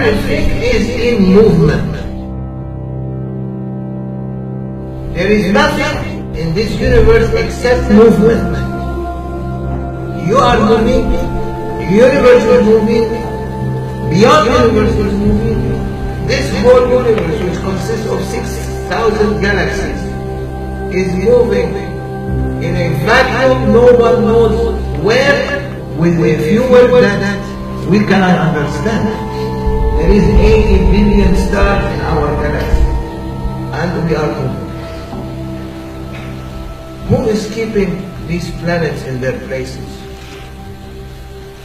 Everything is in movement. There is nothing in this universe except movement. You are moving, the universe is moving, beyond the universe is moving. This whole universe, which consists of 6,000 galaxies, is moving in a vacuum no one knows where, with a fuel that we cannot understand. There is 80 billion stars in our galaxy, and we are moving. Who is keeping these planets in their places?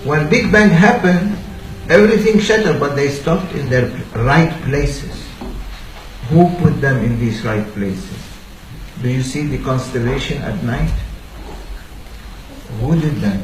When Big Bang happened, everything shattered, but they stopped in their right places. Who put them in these right places? Do you see the constellation at night? Who did that?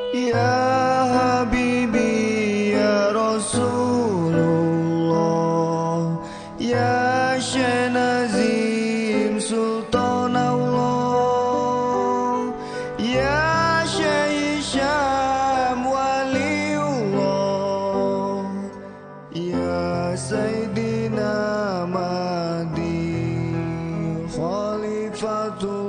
Ya Habibi ya Rasulullah, ya Syekh Nazim Sultan Allah, ya Syekh Hisham Waliullah, ya Sayyidina Mahdi Khalifatullah.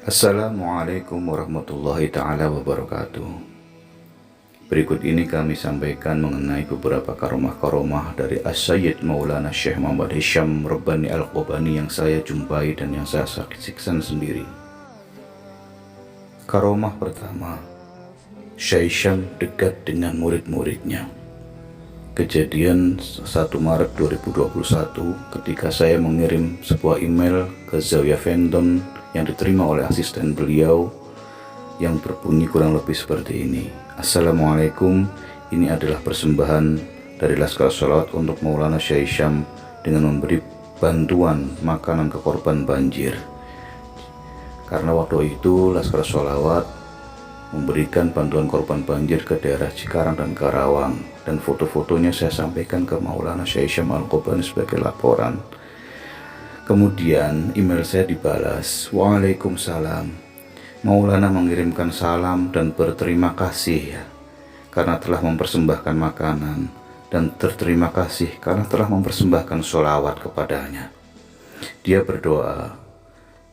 Assalamualaikum warahmatullahi ta'ala wabarakatuh. Berikut ini kami sampaikan mengenai beberapa karomah-karomah dari As-Sayyid Maulana Syekh Muhammad Hisham Rabbani Al-Qobani yang saya jumpai dan yang saya saksikan sendiri. Karomah pertama, Syekh Hisham dekat dengan murid-muridnya. Kejadian 1 Maret 2021 ketika saya mengirim sebuah email ke Zawiya Fendon yang diterima oleh asisten beliau yang berbunyi kurang lebih seperti ini. Assalamualaikum, ini adalah persembahan dari Laskar Sholawat untuk Maulana Syekh Hisham dengan memberi bantuan makanan ke korban banjir. Karena waktu itu Laskar Sholawat memberikan bantuan korban banjir ke daerah Cikarang dan Karawang, dan foto-fotonya saya sampaikan ke Maulana Syekh Hisham Al-Qobani sebagai laporan. Kemudian email saya dibalas, Waalaikumsalam, Maulana mengirimkan salam dan berterima kasih ya, karena telah mempersembahkan makanan, dan terima kasih karena telah mempersembahkan sholawat kepadanya. Dia berdoa,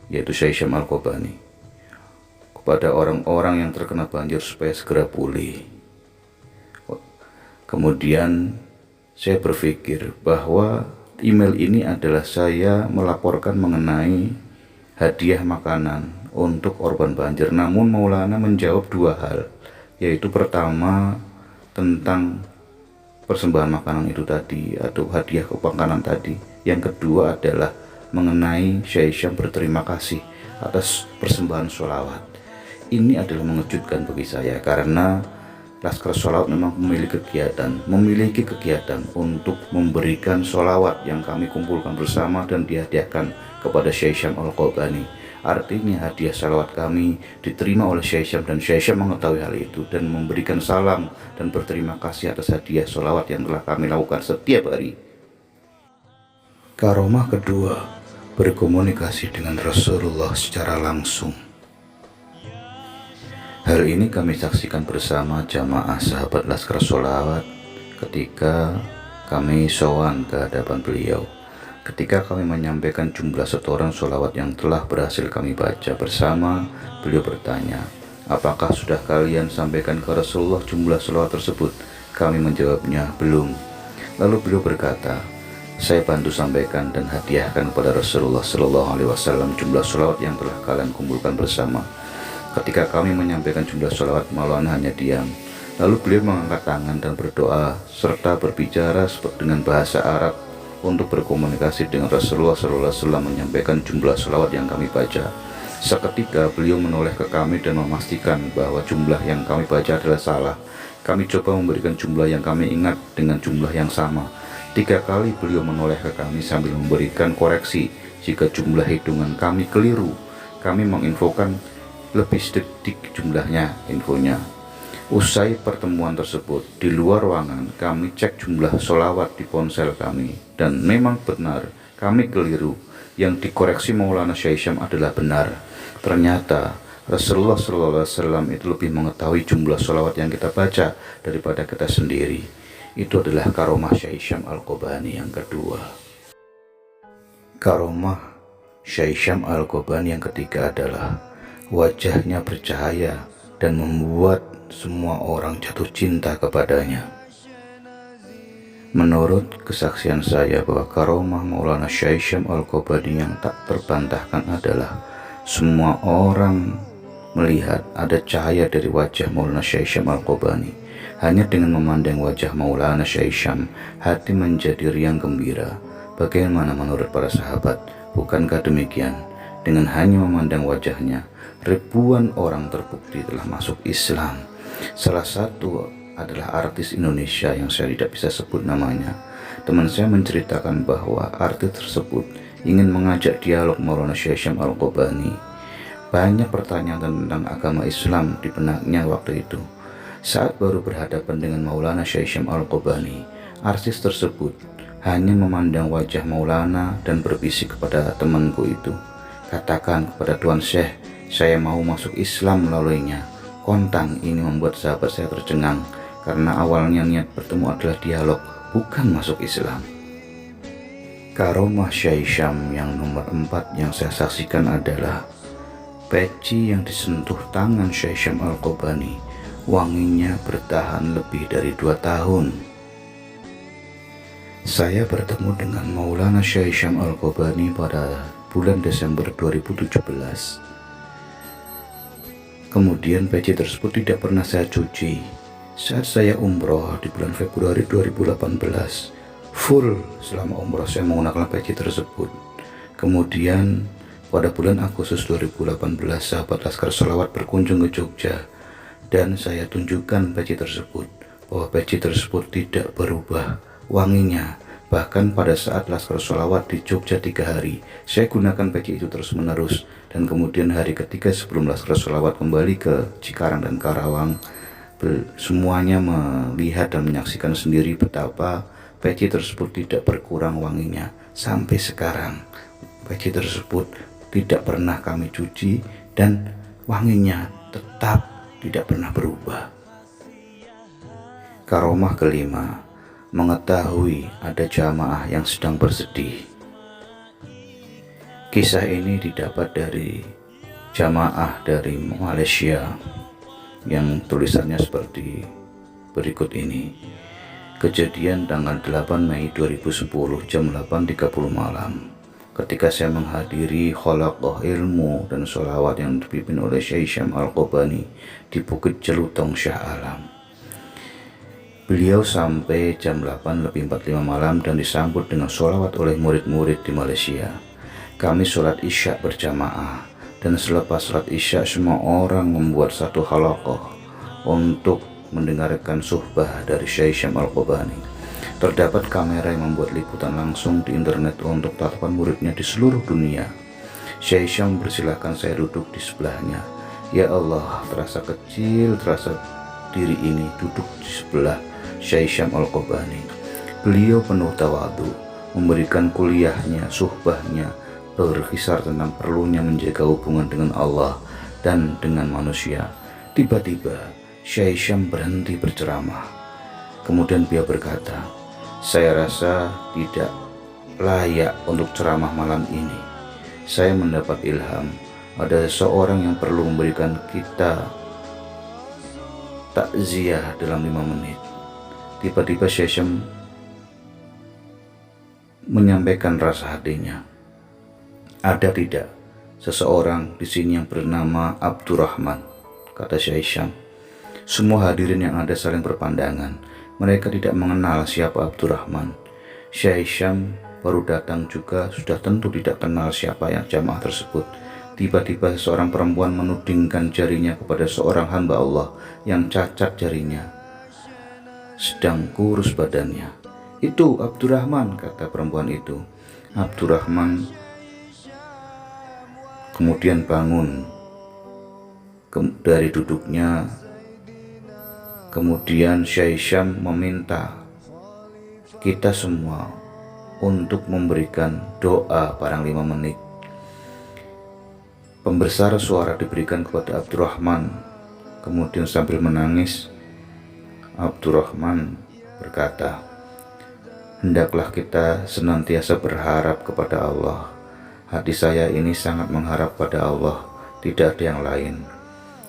yaitu Syekh Hisham Al-Qobani, kepada orang-orang yang terkena banjir supaya segera pulih. Kemudian saya berpikir bahwa email ini adalah saya melaporkan mengenai hadiah makanan untuk korban banjir. Namun Maulana menjawab dua hal, yaitu pertama tentang persembahan makanan itu tadi atau hadiah makanan tadi. Yang kedua adalah mengenai Syekh Hisham berterima kasih atas persembahan sholawat. Ini adalah mengejutkan bagi saya karena Laskar Sholawat memang memiliki kegiatan untuk memberikan sholawat yang kami kumpulkan bersama dan dihadiahkan kepada Syekh Hisham Al-Qobani. Artinya hadiah sholawat kami diterima oleh Syekh Hisham, dan Syekh Hisham mengetahui hal itu dan memberikan salam dan berterima kasih atas hadiah sholawat yang telah kami lakukan setiap hari. Karomah kedua, berkomunikasi dengan Rasulullah secara langsung. Hal ini kami saksikan bersama jamaah sahabat Laskar Sholawat ketika kami sowan ke hadapan beliau. Ketika kami menyampaikan jumlah setoran sholawat yang telah berhasil kami baca bersama, beliau bertanya, apakah sudah kalian sampaikan ke Rasulullah jumlah sholawat tersebut? Kami menjawabnya, belum. Lalu beliau berkata, saya bantu sampaikan dan hadiahkan kepada Rasulullah SAW jumlah sholawat yang telah kalian kumpulkan bersama. Ketika kami menyampaikan jumlah sholawat, Maulana hanya diam. Lalu beliau mengangkat tangan dan berdoa serta berbicara dengan bahasa Arab untuk berkomunikasi dengan Rasulullah SAW menyampaikan jumlah sholawat yang kami baca. Seketika beliau menoleh ke kami dan memastikan bahwa jumlah yang kami baca adalah salah. Kami coba memberikan jumlah yang kami ingat dengan jumlah yang sama. 3 kali beliau menoleh ke kami sambil memberikan koreksi jika jumlah hitungan kami keliru. Kami menginfokan lebih sedikit jumlahnya infonya. Usai pertemuan tersebut, di luar ruangan kami cek jumlah sholawat di ponsel kami, dan memang benar kami keliru. Yang dikoreksi Maulana Syekh Hisham adalah benar. Ternyata Rasulullah SAW itu lebih mengetahui jumlah sholawat yang kita baca daripada kita sendiri. Itu adalah karomah Syekh Hisham Al-Qobani yang kedua. Karomah Syekh Hisham Al-Qobani yang ketiga adalah wajahnya bercahaya dan membuat semua orang jatuh cinta kepadanya. Menurut kesaksian saya bahwa karomah Maulana Syekh Hisham Al-Qobani yang tak terbantahkan adalah semua orang melihat ada cahaya dari wajah Maulana Syekh Hisham Al-Qobani. Hanya dengan memandang wajah Maulana Syekh Hisham, hati menjadi riang gembira. Bagaimana menurut para sahabat? Bukankah demikian? Dengan hanya memandang wajahnya, ribuan orang terbukti telah masuk Islam. Salah satu adalah artis Indonesia yang saya tidak bisa sebut namanya. Teman saya menceritakan bahwa artis tersebut ingin mengajak dialog Maulana Syekh Hisham Al-Qobani. Banyak pertanyaan tentang agama Islam di benaknya waktu itu. Saat baru berhadapan dengan Maulana Syekh Hisham Al-Qobani, artis tersebut hanya memandang wajah Maulana dan berbisik kepada temanku itu, "Katakan kepada Tuan Syekh, saya mau masuk Islam melaluinya." Kontang ini membuat sahabat saya tercengang, karena awalnya niat bertemu adalah dialog, bukan masuk Islam. Karomah Syekh Hisham yang nomor 4 yang saya saksikan adalah peci yang disentuh tangan Syekh Hisham Al-Qobani. Wanginya bertahan lebih dari 2 tahun. Saya bertemu dengan Maulana Syekh Hisham Al-Qobani pada bulan Desember 2017. Kemudian peci tersebut tidak pernah saya cuci. Saat saya umroh di bulan Februari 2018, full selama umroh saya menggunakan peci tersebut. Kemudian pada bulan Agustus 2018, sahabat Laskar Sholawat berkunjung ke Jogja, dan saya tunjukkan peci tersebut, bahwa peci tersebut tidak berubah wanginya. Bahkan pada saat Laskar Sholawat di Jogja 3 hari, saya gunakan peci itu terus menerus. Dan kemudian hari ketiga sebelum Laskar Sholawat kembali ke Cikarang dan Karawang, semuanya melihat dan menyaksikan sendiri betapa peci tersebut tidak berkurang wanginya. Sampai sekarang peci tersebut tidak pernah kami cuci dan wanginya tetap tidak pernah berubah. Karomah kelima, mengetahui ada jamaah yang sedang bersedih. Kisah ini didapat dari jamaah dari Malaysia yang tulisannya seperti berikut ini. Kejadian tanggal 8 Mei 2010 jam 8.30 malam, ketika saya menghadiri khalaqah ilmu dan sholawat yang dipimpin oleh Syekh Hisham Al-Qobani di Bukit Jelutong Shah Alam. Beliau sampai jam 8:45 malam dan disambut dengan sholawat oleh murid-murid di Malaysia. Kami sholat isya berjamaah, dan selepas sholat isya semua orang membuat satu halaqah untuk mendengarkan suhbah dari Syekh Hisham Al-Qobani. Terdapat kamera yang membuat liputan langsung di internet untuk tatapan muridnya di seluruh dunia. Syekh Hisham persilahkan saya duduk di sebelahnya. Ya Allah, terasa kecil, terasa diri ini duduk di sebelah Syekh Hisham Al-Qobani. Beliau penuh tawadhu, memberikan kuliahnya, suhbahnya, berkisar tentang perlunya menjaga hubungan dengan Allah dan dengan manusia. Tiba-tiba Syekh Hisham berhenti berceramah. Kemudian beliau berkata, "Saya rasa tidak layak untuk ceramah malam ini. Saya mendapat ilham, ada seseorang yang perlu memberikan kita takziah dalam 5 menit. Tiba-tiba Syekh Hisham menyampaikan rasa hatinya. "Ada tidak seseorang di sini yang bernama Abdurrahman?" kata Syekh Hisham. Semua hadirin yang ada saling berpandangan. Mereka tidak mengenal siapa Abdurrahman. Syekh Hisham baru datang juga, sudah tentu tidak kenal siapa yang jamaah tersebut. Tiba-tiba seorang perempuan menudingkan jarinya kepada seorang hamba Allah yang cacat jarinya, sedang kurus badannya. "Itu Abdurrahman," kata perempuan itu. Abdurrahman kemudian bangun dari duduknya. Kemudian Syekh Hisham meminta kita semua untuk memberikan doa parang 5 menit. Pembesar suara diberikan kepada Abdurrahman. Kemudian sambil menangis, Abdurrahman berkata, "Hendaklah kita senantiasa berharap kepada Allah. Hati saya ini sangat mengharap pada Allah, tidak ada yang lain."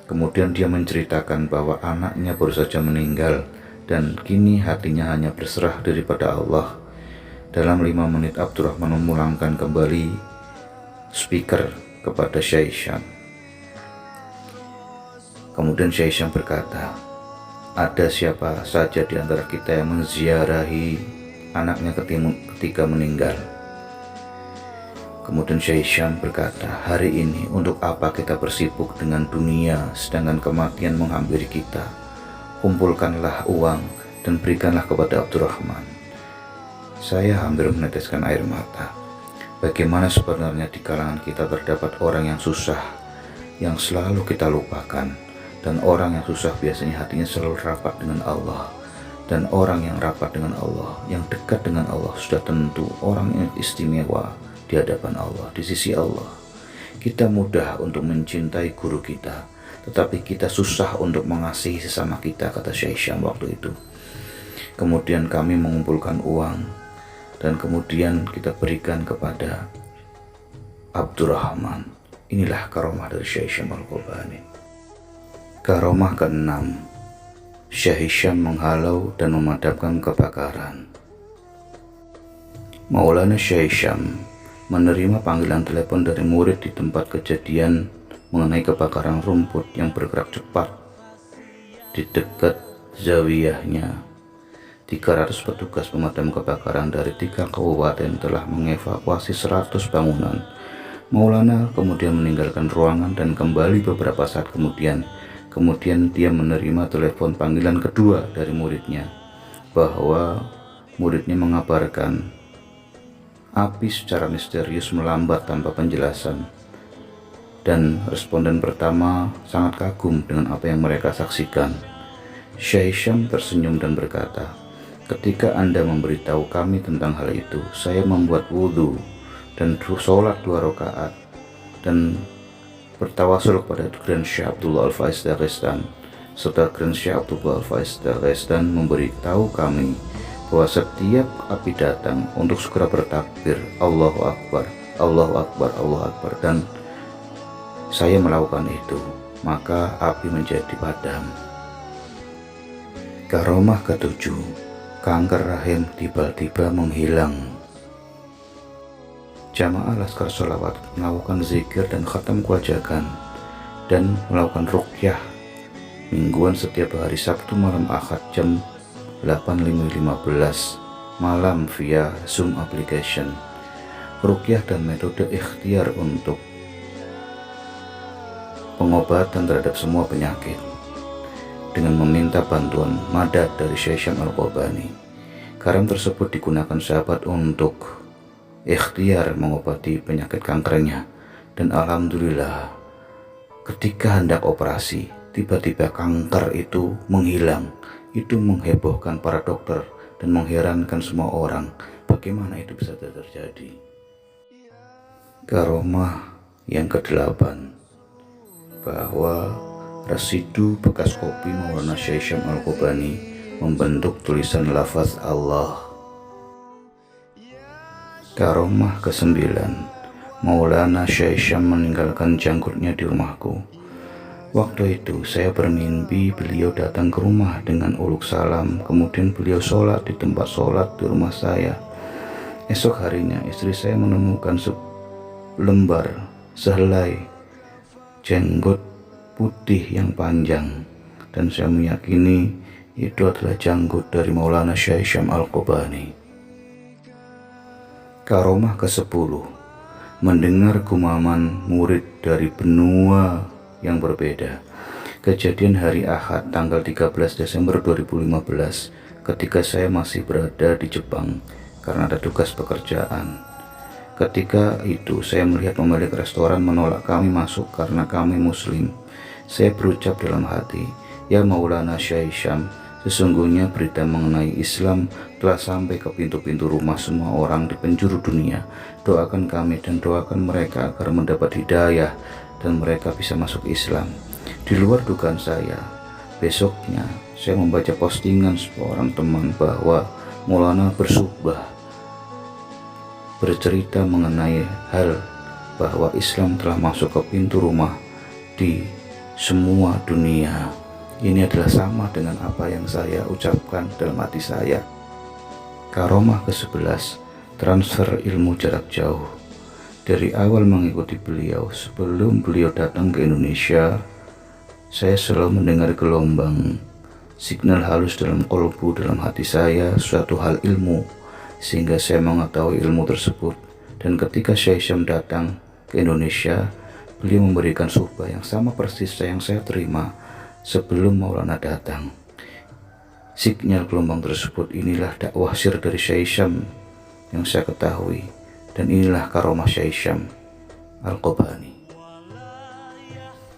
Kemudian dia menceritakan bahwa anaknya baru saja meninggal dan kini hatinya hanya berserah diri pada Allah. Dalam 5 menit Abdurrahman memulangkan kembali speaker kepada Syekh Hisham. Kemudian Syekh Hisham berkata, "Ada siapa saja di antara kita yang menziarahi anaknya ketika meninggal?" Kemudian Syekh Hisham berkata, "Hari ini untuk apa kita bersibuk dengan dunia sedangkan kematian menghampiri kita? Kumpulkanlah uang dan berikanlah kepada Abdurrahman." Saya hampir meneteskan air mata. Bagaimana sebenarnya di kalangan kita terdapat orang yang susah, yang selalu kita lupakan, dan orang yang susah biasanya hatinya selalu rapat dengan Allah. Dan orang yang rapat dengan Allah, yang dekat dengan Allah, sudah tentu orang yang istimewa di hadapan Allah, di sisi Allah. Kita mudah untuk mencintai guru kita, tetapi kita susah untuk mengasihi sesama kita, kata Syekh Hisham waktu itu. Kemudian kami mengumpulkan uang dan kemudian kita berikan kepada Abdurrahman. Inilah karomah dari Syekh Hisham Al-Qobani. Karomah ke-6, Syekh Hisham menghalau dan memadamkan kebakaran. Maulana Syekh Hisham menerima panggilan telepon dari murid di tempat kejadian mengenai kebakaran rumput yang bergerak cepat di dekat zawiyahnya. 300 petugas pemadam kebakaran dari 3 kabupaten telah mengevakuasi 100 bangunan. Maulana kemudian meninggalkan ruangan dan kembali beberapa saat kemudian. Kemudian dia menerima telepon panggilan kedua dari muridnya, bahwa muridnya mengabarkan api secara misterius melambat tanpa penjelasan, dan responden pertama sangat kagum dengan apa yang mereka saksikan. Syekh Hisham tersenyum dan berkata, "Ketika Anda memberitahu kami tentang hal itu, saya membuat wudhu dan sholat 2 rakaat dan bertawasul kepada Grand Syekh Abdullah Al-Faiz Dagestan, serta Grand Syekh Abdullah Al-Faiz Dagestan memberitahu kami bahwa setiap api datang untuk segera bertakbir, Allahu Akbar, Allahu Akbar, Allahu Akbar, dan saya melakukan itu, maka api menjadi padam." Karomah ke-7, kanker rahim tiba-tiba menghilang. Jamaah Laskar Sholawat melakukan zikir dan khatam kewajakan dan melakukan ruqyah mingguan setiap hari Sabtu malam Ahad jam 8.15 malam via Zoom application. Ruqyah dan metode ikhtiar untuk pengobatan terhadap semua penyakit dengan meminta bantuan madad dari Syekh Hisham Al-Qobani. Karam tersebut digunakan sahabat untuk ikhtiar mengobati penyakit kankernya, dan alhamdulillah ketika hendak operasi tiba-tiba kanker itu menghilang. Itu menghebohkan para dokter dan mengherankan semua orang. Bagaimana itu bisa terjadi? Karomah yang ke-8, bahwa residu bekas kopi Maulana Syekh Hisham Al-Qobani membentuk tulisan lafaz Allah. Karomah ke-9, Maulana Syekh Hisham meninggalkan janggutnya di rumahku. Waktu itu saya bermimpi beliau datang ke rumah dengan uluk salam, kemudian beliau sholat di tempat sholat di rumah saya. Esok harinya istri saya menemukan sehelai jenggot putih yang panjang, dan saya meyakini itu adalah janggut dari Maulana Syekh Hisham Al-Qobani. Karomah ke-10, mendengar gumaman murid dari benua yang berbeda. Kejadian hari Ahad tanggal 13 Desember 2015 ketika saya masih berada di Jepang karena ada tugas pekerjaan. Ketika itu saya melihat pemilik restoran menolak kami masuk karena kami muslim. Saya berucap dalam hati, ya Maulana Syekh Hisham, sesungguhnya berita mengenai Islam telah sampai ke pintu-pintu rumah semua orang di penjuru dunia. Doakan kami dan doakan mereka agar mendapat hidayah dan mereka bisa masuk Islam. Di luar dugaan saya, besoknya saya membaca postingan seorang teman bahwa Maulana bersubah bercerita mengenai hal bahwa Islam telah masuk ke pintu rumah di semua dunia. Ini adalah sama dengan apa yang saya ucapkan dalam hati saya. Karomah ke-11, transfer ilmu jarak jauh. Dari awal mengikuti beliau, sebelum beliau datang ke Indonesia, saya selalu mendengar gelombang signal halus dalam kolbu, dalam hati saya, suatu hal ilmu, sehingga saya mengetahui ilmu tersebut. Dan ketika Syekh Hisham datang ke Indonesia, beliau memberikan suhbah yang sama persis yang saya terima sebelum Maulana datang. Signal gelombang tersebut, inilah dakwah sir dari Syekh Hisham yang saya ketahui, dan inilah karomah Syekh Hisham Al-Qobani.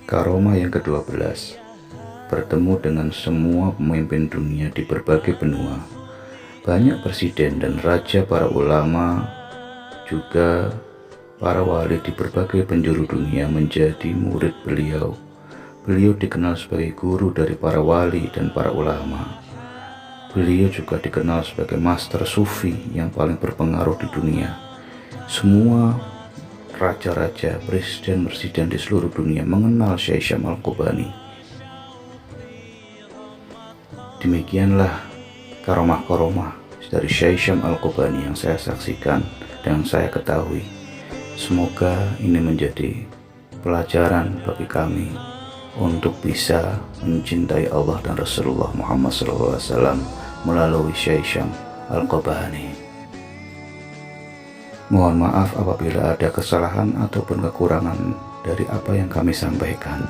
Karomah yang ke-12, bertemu dengan semua pemimpin dunia di berbagai benua. Banyak presiden dan raja, para ulama, juga para wali di berbagai penjuru dunia menjadi murid beliau. Beliau dikenal sebagai guru dari para wali dan para ulama. Beliau juga dikenal sebagai master sufi yang paling berpengaruh di dunia. Semua raja-raja, presiden di seluruh dunia mengenal Syekh Hisham Al-Qobani. Demikianlah karomah-karomah dari Syekh Hisham Al-Qobani yang saya saksikan dan saya ketahui. Semoga ini menjadi pelajaran bagi kami untuk bisa mencintai Allah dan Rasulullah Muhammad SAW melalui Syekh Hisham Al-Qobani. Mohon maaf apabila ada kesalahan ataupun kekurangan dari apa yang kami sampaikan.